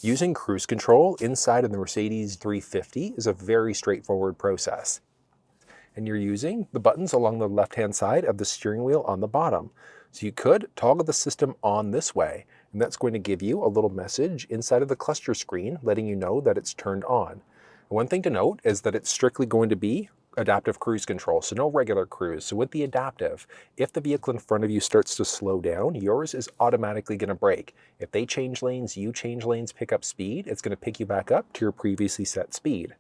Using cruise control inside of the Mercedes 350 is a very straightforward process. And you're using the buttons along the left-hand side of the steering wheel on the bottom. So you could toggle the system on this way, and that's going to give you a little message inside of the cluster screen letting you know that it's turned on. One thing to note is that it's strictly going to be adaptive cruise control, so no regular cruise. So with the adaptive, if the vehicle in front of you starts to slow down, yours is automatically going to brake. If they change lanes, you change lanes, pick up speed, it's going to pick you back up to your previously set speed.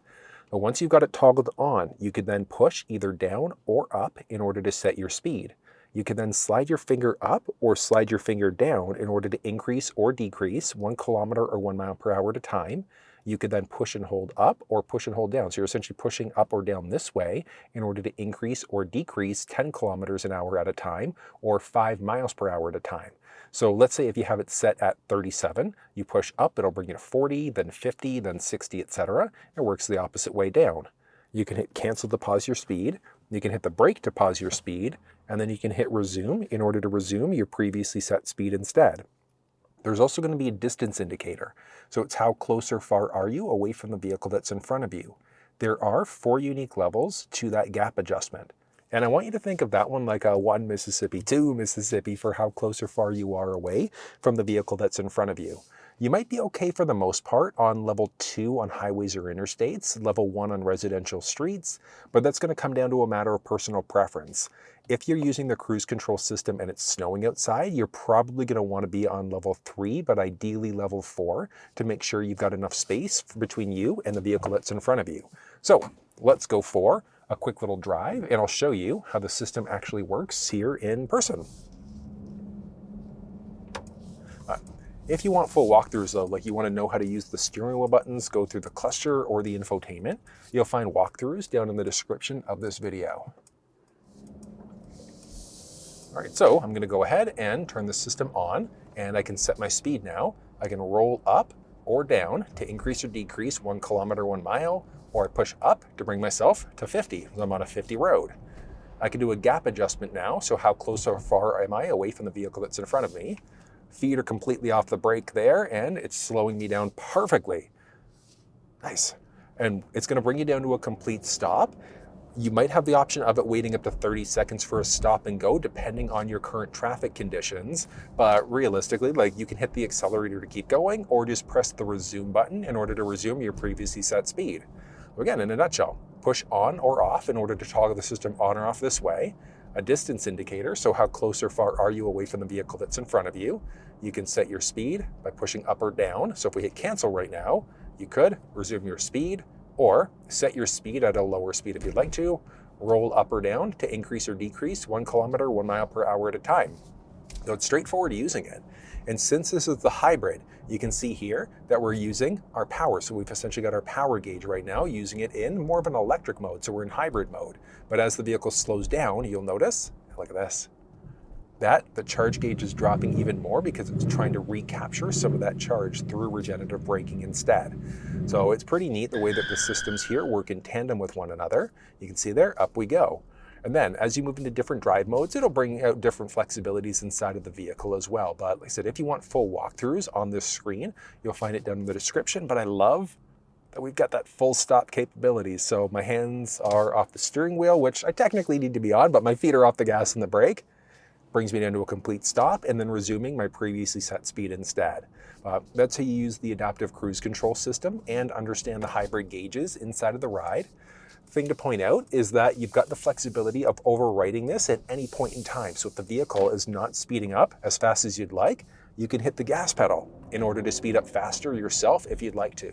But once you've got it toggled on, you can then push either down or up in order to set your speed. You can then slide your finger up or slide your finger down in order to increase or decrease 1 kilometer or 1 mile per hour at a time. You could then push and hold up or push and hold down. So you're essentially pushing up or down this way in order to increase or decrease 10 kilometers an hour at a time or 5 miles per hour at a time. So let's say if you have it set at 37, you push up, it'll bring you to 40, then 50, then 60, etc. It works the opposite way down. You can hit cancel to pause your speed. You can hit the brake to pause your speed, and then you can hit resume in order to resume your previously set speed instead. There's also going to be a distance indicator. So it's how close or far are you away from the vehicle that's in front of you. There are 4 unique levels to that gap adjustment. And I want you to think of that one like a 1 Mississippi, 2 Mississippi for how close or far you are away from the vehicle that's in front of you. You might be okay for the most part on level 2 on highways or interstates, level 1 on residential streets, but that's going to come down to a matter of personal preference. If you're using the cruise control system and it's snowing outside, you're probably going to want to be on level 3, but ideally level 4 to make sure you've got enough space between you and the vehicle that's in front of you. So let's go for a quick little drive and I'll show you how the system actually works here in person. If you want full walkthroughs though, like you want to know how to use the steering wheel buttons, go through the cluster or the infotainment, you'll find walkthroughs down in the description of this video. All right, so I'm going to go ahead and turn the system on and I can set my speed now. I can roll up or down to increase or decrease 1 kilometer, 1 mile, or I push up to bring myself to 50. I'm on a 50 road. I can do a gap adjustment now, so how close or far am I away from the vehicle that's in front of me. Feet are completely off the brake there and it's slowing me down perfectly. Nice. And it's going to bring you down to a complete stop. You might have the option of it waiting up to 30 seconds for a stop and go, depending on your current traffic conditions. But realistically, like you can hit the accelerator to keep going or just press the resume button in order to resume your previously set speed. Again, in a nutshell, push on or off in order to toggle the system on or off this way. A distance indicator, so how close or far are you away from the vehicle that's in front of you. You can set your speed by pushing up or down. So if we hit cancel right now, you could resume your speed or set your speed at a lower speed if you'd like to, roll up or down to increase or decrease 1 kilometer, 1 mile per hour at a time. So it's straightforward using it. And since this is the hybrid, you can see here that we're using our power. So we've essentially got our power gauge right now, using it in more of an electric mode. So we're in hybrid mode. But as the vehicle slows down, you'll notice, look at this, that the charge gauge is dropping even more because it's trying to recapture some of that charge through regenerative braking instead. So it's pretty neat the way that the systems here work in tandem with one another. You can see there, up we go. And then as you move into different drive modes, it'll bring out different flexibilities inside of the vehicle as well. But like I said, if you want full walkthroughs on this screen, you'll find it down in the description. But I love that we've got that full stop capabilities. So my hands are off the steering wheel, which I technically need to be on, but my feet are off the gas and the brake. Brings me down to a complete stop and then resuming my previously set speed instead. That's how you use the adaptive cruise control system and understand the hybrid gauges inside of the ride. Thing to point out is that you've got the flexibility of overriding this at any point in time. So if the vehicle is not speeding up as fast as you'd like, you can hit the gas pedal in order to speed up faster yourself if you'd like to.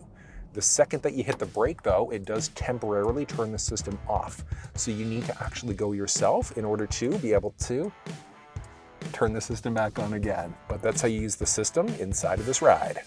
The second that you hit the brake though, it does temporarily turn the system off. So you need to actually go yourself in order to be able to turn the system back on again. But that's how you use the system inside of this ride.